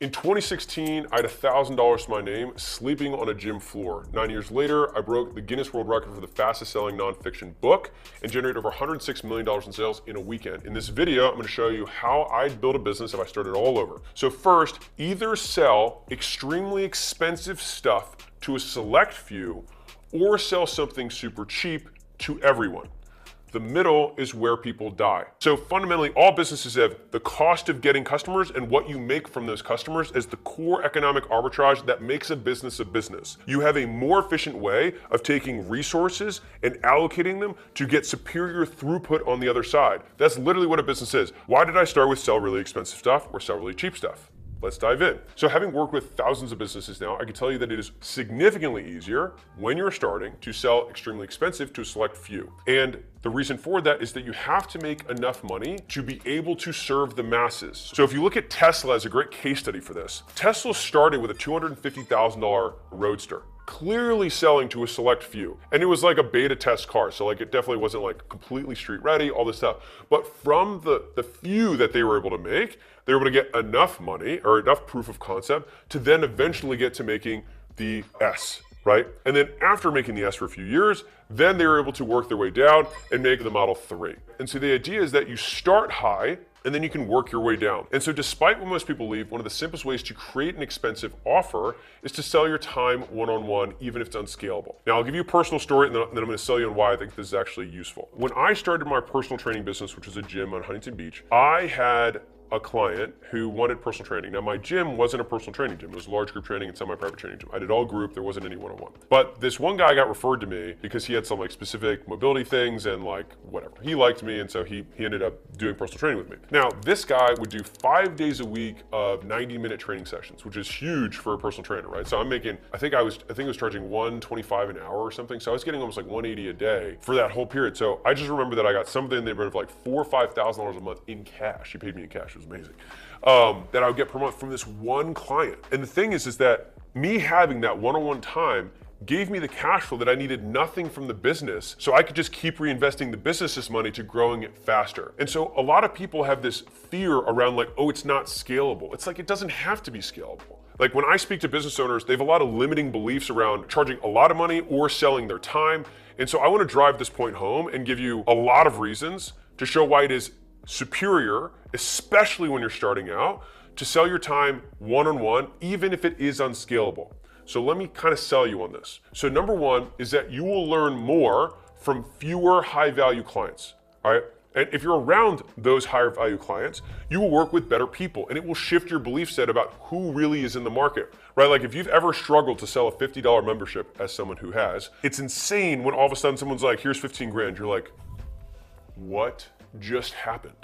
In 2016, I had $1,000 to my name sleeping on a gym floor. 9 years later, I broke the Guinness World Record for the fastest selling nonfiction book and generated over $106 million in sales in a weekend. In this video, I'm going to show you how I'd build a business if I started all over. So first, either sell extremely expensive stuff to a select few or sell something super cheap to everyone. The middle is where people die. So fundamentally, all businesses have the cost of getting customers and what you make from those customers as the core economic arbitrage that makes a business a business. You have a more efficient way of taking resources and allocating them to get superior throughput on the other side. That's literally what a business is. Why did I start with sell really expensive stuff or sell really cheap stuff? Let's dive in. So having worked with thousands of businesses now, I can tell you that it is significantly easier when you're starting to sell extremely expensive to a select few. And the reason for that is that you have to make enough money to be able to serve the masses. So if you look at Tesla as a great case study for this, Tesla started with a $250,000 Roadster, clearly selling to a select few. And it was like a beta test car. So like it definitely wasn't like completely street ready, all this stuff. But from the few that they were able to make, they were able to get enough money or enough proof of concept to then eventually get to making the S, right? And then after making the S for a few years, then they were able to work their way down and make the Model 3. And so the idea is that you start high and then you can work your way down. And so despite what most people believe, one of the simplest ways to create an expensive offer is to sell your time one-on-one, even if it's unscalable. Now, I'll give you a personal story and then I'm gonna sell you on why I think this is actually useful. When I started my personal training business, which was a gym on Huntington Beach, I had a client who wanted personal training. Now, my gym wasn't a personal training gym. It was a large group training and semi-private training gym. I did all group. There wasn't any one-on-one. But this one guy got referred to me because he had some like specific mobility things and like whatever. He liked me, and so he ended up doing personal training with me. Now, this guy would do 5 days a week of 90-minute training sessions, which is huge for a personal trainer, right? So I'm making, I think I was charging $125 an hour or something. So I was getting almost like $180 a day for that whole period. So I just remember that I got something in the neighborhood of like $4,000 or $5,000 a month in cash. He paid me in cash. Was amazing. That I would get per month from this one client. And the thing is that me having that one-on-one time gave me the cash flow that I needed nothing from the business, so I could just keep reinvesting the business's money to growing it faster. And so a lot of people have this fear around like, oh, it's not scalable. It's like, it doesn't have to be scalable. Like when I speak to business owners, they have a lot of limiting beliefs around charging a lot of money or selling their time. And so I want to drive this point home and give you a lot of reasons to show why it is superior, especially when you're starting out, to sell your time one-on-one, even if it is unscalable. So let me kind of sell you on this. So number one is that you will learn more from fewer high-value clients, all right? And if you're around those higher value clients, you will work with better people and it will shift your belief set about who really is in the market, right? Like if you've ever struggled to sell a $50 membership as someone who has, it's insane when all of a sudden someone's like, here's 15 grand. You're like, what just happened?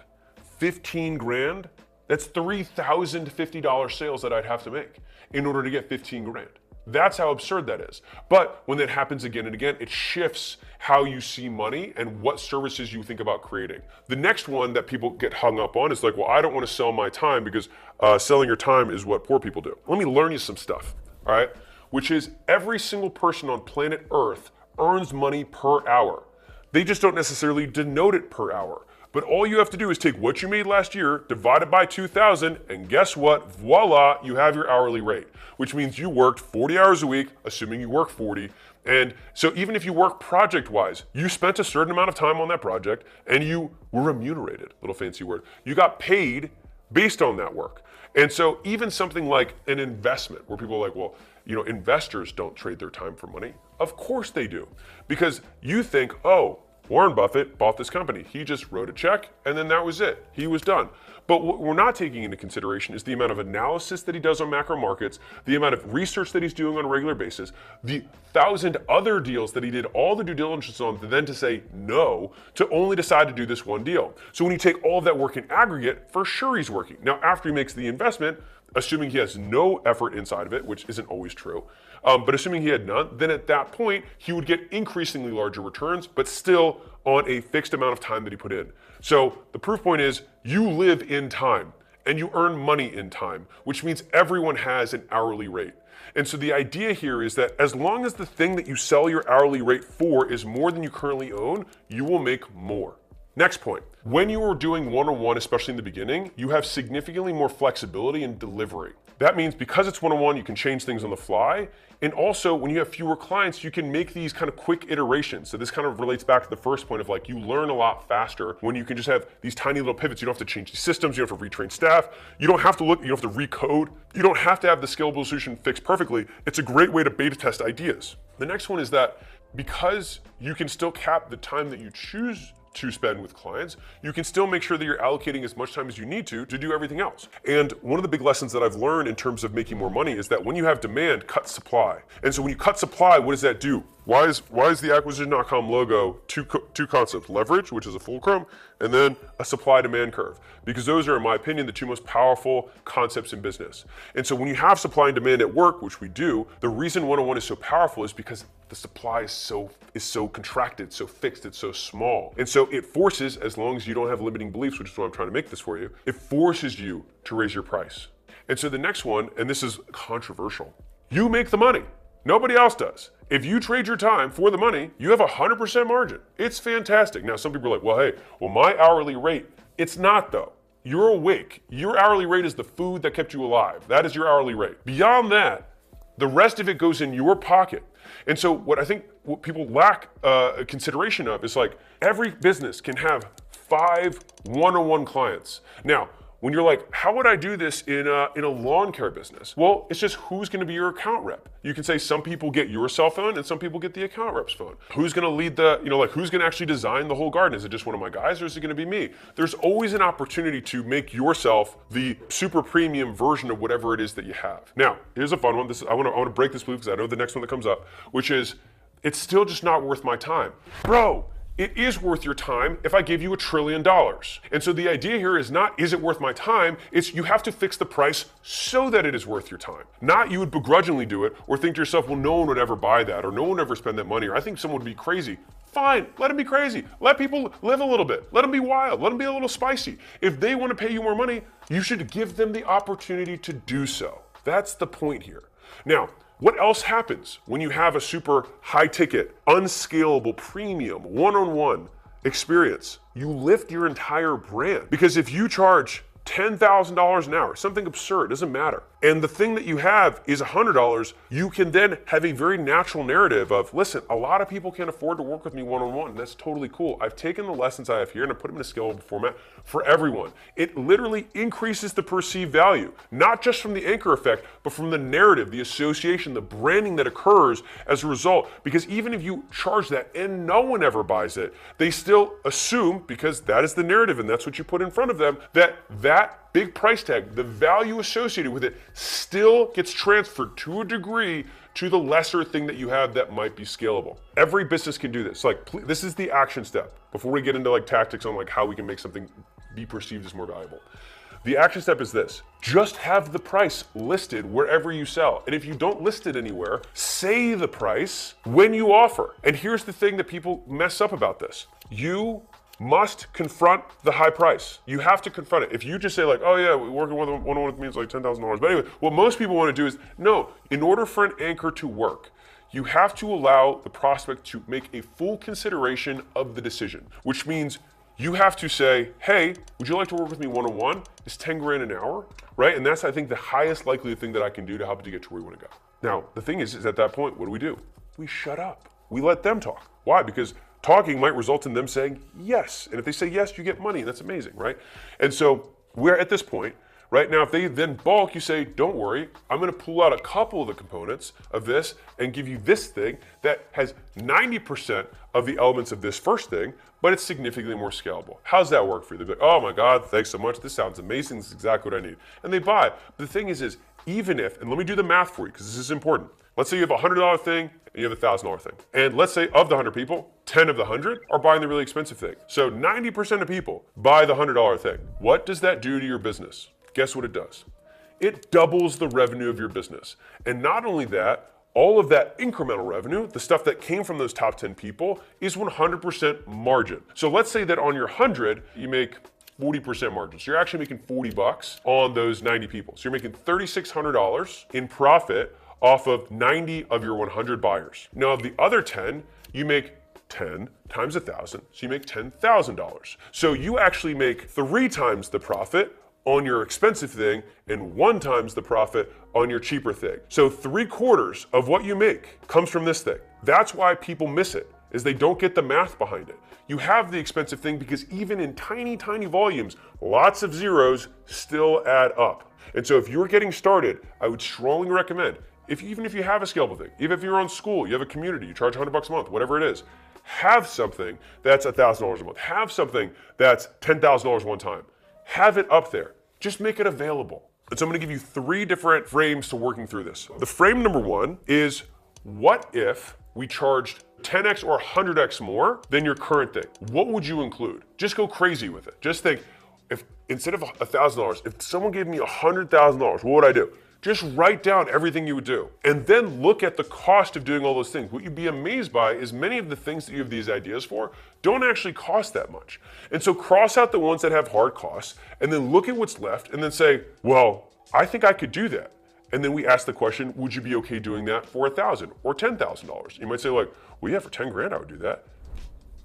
15 grand? That's $3,050 sales that I'd have to make in order to get 15 grand. That's how absurd that is. But when that happens again and again, it shifts how you see money and what services you think about creating. The next one that people get hung up on is like, well, I don't want to sell my time because selling your time is what poor people do. Let me learn you some stuff, all right? Which is every single person on planet Earth earns money per hour. They just don't necessarily denote it per hour. But all you have to do is take what you made last year, divide it by 2,000, and guess what? Voila, you have your hourly rate, which means you worked 40 hours a week, assuming you work 40. And so even if you work project-wise, you spent a certain amount of time on that project and you were remunerated, little fancy word. You got paid based on that work. And so even something like an investment where people are like, well, you know, investors don't trade their time for money. Of course they do, because you think, oh, Warren Buffett bought this company. He just wrote a check and then that was it. He was done. But what we're not taking into consideration is the amount of analysis that he does on macro markets, the amount of research that he's doing on a regular basis, the 1,000 other deals that he did all the due diligence on, then to say no, to only decide to do this one deal. So when you take all of that work in aggregate, for sure he's working. Now, after he makes the investment, assuming he has no effort inside of it, which isn't always true, but assuming he had none, then at that point, he would get increasingly larger returns, but still on a fixed amount of time that he put in. So the proof point is you live in time and you earn money in time, which means everyone has an hourly rate. And so the idea here is that as long as the thing that you sell your hourly rate for is more than you currently own, you will make more. Next point, when you are doing one-on-one, especially in the beginning, you have significantly more flexibility in delivery. That means because it's one-on-one, you can change things on the fly. And also, when you have fewer clients, you can make these kind of quick iterations. So this kind of relates back to the first point of like, you learn a lot faster when you can just have these tiny little pivots. You don't have to change these systems. You don't have to retrain staff. You don't have to look, you don't have to recode. You don't have to have the scalable solution fixed perfectly. It's a great way to beta test ideas. The next one is that because you can still cap the time that you choose to spend with clients, you can still make sure that you're allocating as much time as you need to do everything else. And one of the big lessons that I've learned in terms of making more money is that when you have demand, cut supply. And so when you cut supply, what does that do? Why is the acquisition.com logo two concepts: leverage, which is a fulcrum, and then a supply-demand curve? Because those are, in my opinion, the two most powerful concepts in business. And so when you have supply and demand at work, which we do, the reason one-on-one is so powerful is because the supply is so contracted, so fixed, it's so small. And so it forces, as long as you don't have limiting beliefs, which is why I'm trying to make this for you, it forces you to raise your price. And so the next one, and this is controversial, you make the money. Nobody else does. If you trade your time for the money, you have 100% margin. It's fantastic. Now, some people are like, well, hey, my hourly rate. It's not though. You're awake. Your hourly rate is the food that kept you alive. That is your hourly rate. Beyond that, the rest of it goes in your pocket. And so what people lack consideration of is like, every business can have 5 one-on-one clients. Now, when you're like, how would I do this in a lawn care business? Well, it's just who's gonna be your account rep. You can say some people get your cell phone and some people get the account rep's phone. Who's gonna lead who's gonna actually design the whole garden? Is it just one of my guys or is it gonna be me? There's always an opportunity to make yourself the super premium version of whatever it is that you have. Now, here's a fun one. I wanna break this belief because I know the next one that comes up, which is, it's still just not worth my time. Bro, it is worth your time if I gave you $1 trillion. And so the idea here is not, is it worth my time? It's you have to fix the price so that it is worth your time. Not you would begrudgingly do it or think to yourself, well, no one would ever buy that or no one would ever spend that money or I think someone would be crazy. Fine, let them be crazy. Let people live a little bit. Let them be wild. Let them be a little spicy. If they want to pay you more money, you should give them the opportunity to do so. That's the point here. Now, what else happens when you have a super high ticket, unscalable, premium, one-on-one experience? You lift your entire brand. Because if you charge $10,000 an hour, something absurd, doesn't matter. And the thing that you have is $100, you can then have a very natural narrative of, listen, a lot of people can't afford to work with me one-on-one. That's totally cool. I've taken the lessons I have here and I put them in a scalable format for everyone. It literally increases the perceived value, not just from the anchor effect, but from the narrative, the association, the branding that occurs as a result. Because even if you charge that and no one ever buys it, they still assume, because that is the narrative and that's what you put in front of them, that big price tag, the value associated with it, still gets transferred to a degree to the lesser thing that you have that might be scalable. Every business can do this. This is the action step before we get into tactics on how we can make something be perceived as more valuable. The action step is this: just have the price listed wherever you sell. And if you don't list it anywhere, say the price when you offer. And here's the thing that people mess up about this. You must confront the high price. You have to confront it. If you just say oh yeah, working one-on-one with me is $10,000. But anyway, what most people want to do is, no, in order for an anchor to work, you have to allow the prospect to make a full consideration of the decision, which means you have to say, hey, would you like to work with me one-on-one? It's 10 grand an hour, right? And that's, I think, the highest likely thing that I can do to help you to get to where you want to go. Now, the thing is at that point, what do? We shut up. We let them talk. Why? Because talking might result in them saying yes. And if they say yes, you get money. That's amazing, right? And so we're at this point. Right now, if they then bulk, you say, don't worry, I'm gonna pull out a couple of the components of this and give you this thing that has 90% of the elements of this first thing, but it's significantly more scalable. How's that work for you? They're like, oh my God, thanks so much. This sounds amazing. This is exactly what I need. And they buy. But the thing is even if, and let me do the math for you, because this is important. Let's say you have a $100 thing and you have a $1,000 thing. And let's say of the 100 people, 10 of the 100 are buying the really expensive thing. So 90% of people buy the $100 thing. What does that do to your business? Guess what it does? It doubles the revenue of your business. And not only that, all of that incremental revenue, the stuff that came from those top 10 people, is 100% margin. So let's say that on your 100, you make 40% margin. So you're actually making 40 bucks on those 90 people. So you're making $3,600 in profit off of 90 of your 100 buyers. Now of the other 10, you make 10 times 1,000, so you make $10,000. So you actually make 3 times the profit on your expensive thing and 1 times the profit on your cheaper thing. So 3/4 of what you make comes from this thing. That's why people miss it, is they don't get the math behind it. You have the expensive thing because even in tiny, tiny volumes, lots of zeros still add up. And so if you're getting started, I would strongly recommend, even if you have a scalable thing, even if you're on school, you have a community, you charge $100 a month, whatever it is, have something that's $1,000 a month. Have something that's $10,000 one time. Have it up there. Just make it available. And so I'm going to give you 3 different frames to working through this. The frame number 1 is, what if we charged 10x or 100x more than your current thing? What would you include? Just go crazy with it. Just think, if instead of $1,000, if someone gave me $100,000, what would I do? Just write down everything you would do and then look at the cost of doing all those things. What you'd be amazed by is many of the things that you have these ideas for don't actually cost that much. And so cross out the ones that have hard costs and then look at what's left and then say, well, I think I could do that. And then we ask the question, would you be okay doing that for $1,000 or $10,000? You might say like, well, yeah, for 10 grand, I would do that.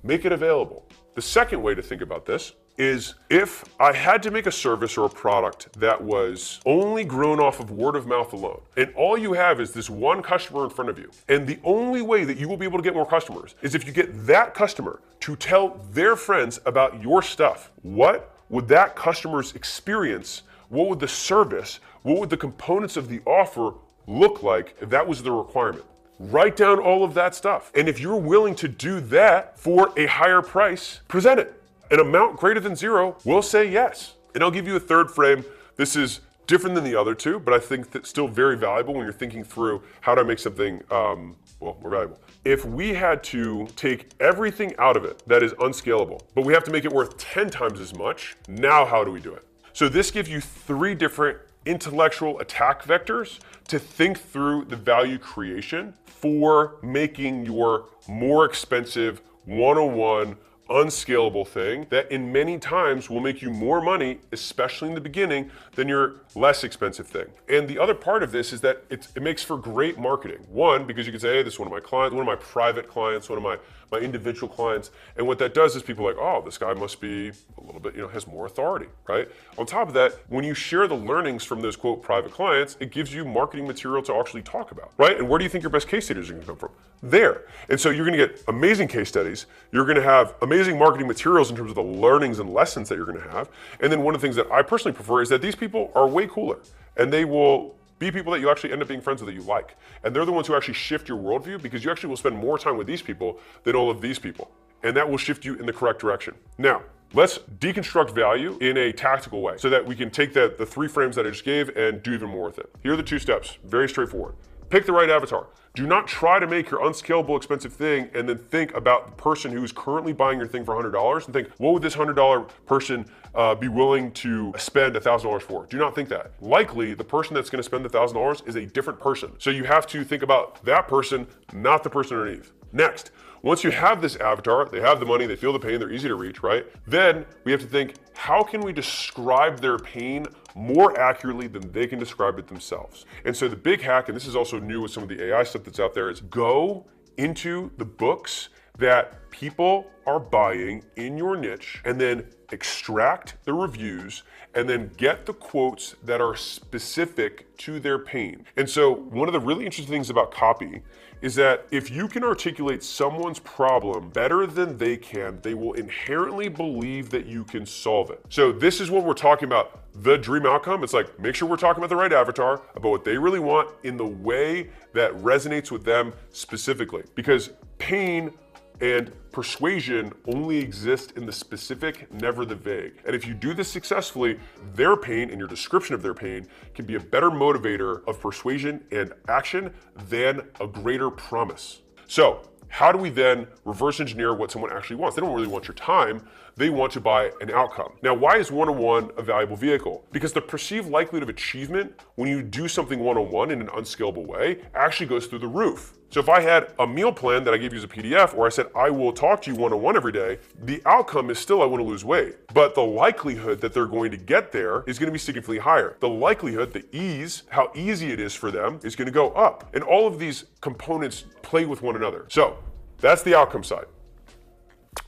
Make it available. The second way to think about this is, if I had to make a service or a product that was only grown off of word of mouth alone, and all you have is this one customer in front of you, and the only way that you will be able to get more customers is if you get that customer to tell their friends about your stuff. What would that customer's experience, what would the service, what would the components of the offer look like if that was the requirement? Write down all of that stuff. And if you're willing to do that for a higher price, present it. An amount greater than 0 will say yes. And I'll give you a third frame. This is different than the other 2, but I think that's still very valuable when you're thinking through how to make something more valuable. If we had to take everything out of it that is unscalable, but we have to make it worth 10 times as much, now how do we do it? So this gives you 3 different intellectual attack vectors to think through the value creation for making your more expensive one-on-one unscalable thing that in many times will make you more money, especially in the beginning, than your less expensive thing. And the other part of this is that it makes for great marketing. One, because you can say, hey, this is one of my clients, one of my private clients, one of my individual clients. And what that does is people are like, oh, this guy must be a little bit, has more authority, right? On top of that, when you share the learnings from those quote private clients, it gives you marketing material to actually talk about, right? And where do you think your best case studies are gonna come from? There. And so you're gonna get amazing case studies. You're gonna have amazing marketing materials in terms of the learnings and lessons that you're gonna have. And then one of the things that I personally prefer is that these people are way cooler, and they will be people that you actually end up being friends with that you like. And they're the ones who actually shift your worldview, because you actually will spend more time with these people than all of these people. And that will shift you in the correct direction. Now, let's deconstruct value in a tactical way so that we can take the 3 frames that I just gave and do even more with it. Here are the 2 steps, very straightforward. Pick the right avatar. Do not try to make your unscalable expensive thing and then think about the person who's currently buying your thing for $100 and think, what would this $100 person be willing to spend $1,000 for? Do not think that. Likely, the person that's gonna spend the $1,000 is a different person. So you have to think about that person, not the person underneath. Next, once you have this avatar, they have the money, they feel the pain, they're easy to reach, right? Then we have to think, how can we describe their pain more accurately than they can describe it themselves? And so the big hack, and this is also new with some of the AI stuff that's out there, is go into the books that people are buying in your niche and then extract the reviews and then get the quotes that are specific to their pain. And so one of the really interesting things about copy is that if you can articulate someone's problem better than they can, they will inherently believe that you can solve it. So this is what we're talking about, the dream outcome. It's like, make sure we're talking about the right avatar, about what they really want in the way that resonates with them specifically. Because pain and persuasion only exist in the specific, never the vague. And if you do this successfully, their pain and your description of their pain can be a better motivator of persuasion and action than a greater promise. So how do we then reverse engineer what someone actually wants? They don't really want your time. They want to buy an outcome. Now, why is one-on-one a valuable vehicle? Because the perceived likelihood of achievement when you do something one-on-one in an unscalable way actually goes through the roof. So if I had a meal plan that I gave you as a PDF, or I said, I will talk to you one-on-one every day, the outcome is still I want to lose weight. But the likelihood that they're going to get there is going to be significantly higher. The likelihood, the ease, how easy it is for them is going to go up. And all of these components play with one another. So that's the outcome side.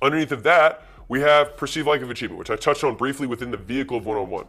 Underneath of that, we have perceived likelihood of achievement, which I touched on briefly within the vehicle of one-on-one.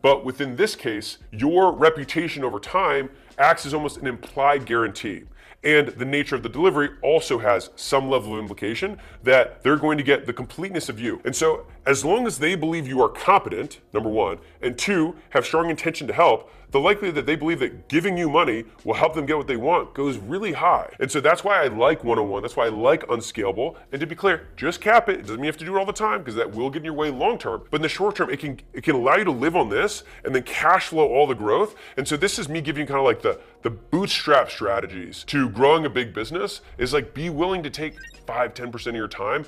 But within this case, your reputation over time acts as almost an implied guarantee. And the nature of the delivery also has some level of implication that they're going to get the completeness of you. And so as long as they believe you are competent, number one, and two, have strong intention to help, the likelihood that they believe that giving you money will help them get what they want goes really high. And so that's why I like one-on-one. That's why I like unscalable. And to be clear, just cap it. It doesn't mean you have to do it all the time because that will get in your way long term. But in the short term, it can allow you to live on this and then cash flow all the growth. And so this is me giving you kind of like the bootstrap strategies to growing a big business is like be willing to take 5-10% of your time,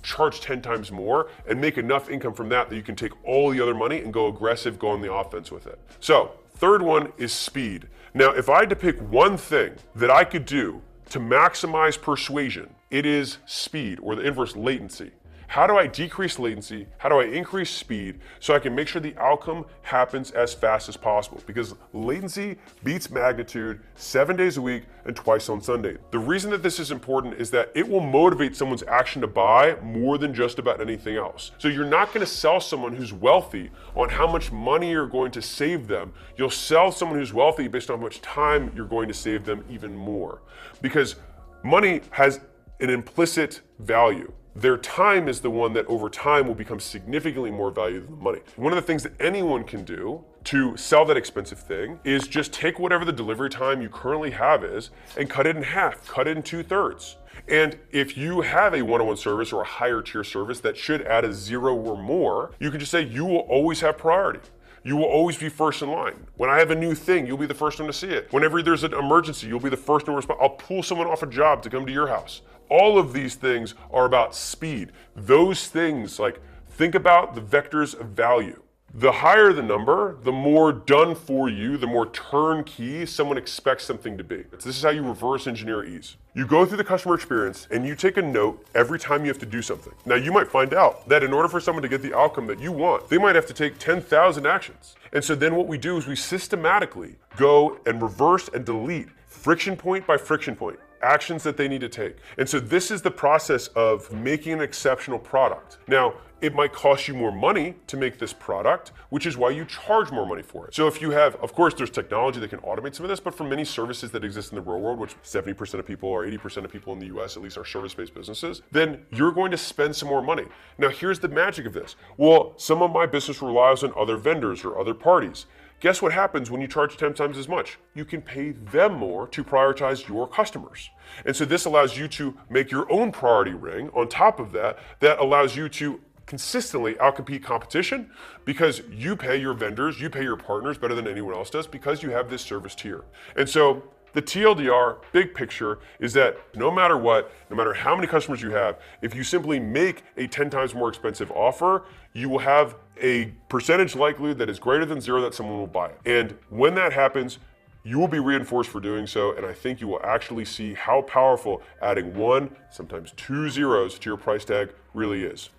charge 10 times more, and make enough income from that you can take all the other money and go aggressive, go on the offense with it. So third one is speed. Now, if I had to pick one thing that I could do to maximize persuasion, it is speed, or the inverse, latency. How do I decrease latency? How do I increase speed so I can make sure the outcome happens as fast as possible? Because latency beats magnitude 7 days a week and twice on Sunday. The reason that this is important is that it will motivate someone's action to buy more than just about anything else. So you're not going to sell someone who's wealthy on how much money you're going to save them. You'll sell someone who's wealthy based on how much time you're going to save them even more. Because money has an implicit value. Their time is the one that over time will become significantly more valuable than money. One of the things that anyone can do to sell that expensive thing is just take whatever the delivery time you currently have is and cut it in half, cut it in 2/3. And if you have a one-on-one service or a higher tier service that should add a 0 or more, you can just say you will always have priority. You will always be first in line. When I have a new thing, you'll be the first one to see it. Whenever there's an emergency, you'll be the first one to respond. I'll pull someone off a job to come to your house. All of these things are about speed. Those things, like, think about the vectors of value. The higher the number, the more done for you, the more turnkey someone expects something to be. This is how you reverse engineer ease. You go through the customer experience and you take a note every time you have to do something. Now you might find out that in order for someone to get the outcome that you want, they might have to take 10,000 actions. And so then what we do is we systematically go and reverse and delete friction point by friction point, actions that they need to take. And so this is the process of making an exceptional product. Now, it might cost you more money to make this product, which is why you charge more money for it. So if you have, of course, there's technology that can automate some of this, but for many services that exist in the real world, which 70% of people or 80% of people in the US at least are service-based businesses, then you're going to spend some more money. Now, here's the magic of this. Well, some of my business relies on other vendors or other parties. Guess what happens when you charge 10 times as much? You can pay them more to prioritize your customers. And so this allows you to make your own priority ring on top of that, that allows you to consistently outcompete competition because you pay your vendors, you pay your partners better than anyone else does because you have this service tier. And so the TLDR, big picture, is that no matter what, no matter how many customers you have, if you simply make a 10 times more expensive offer, you will have a percentage likelihood that is greater than 0 that someone will buy it. And when that happens, you will be reinforced for doing so, and I think you will actually see how powerful adding 1, sometimes 2 zeros to your price tag really is.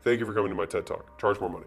Thank you for coming to my TED Talk. Charge more money.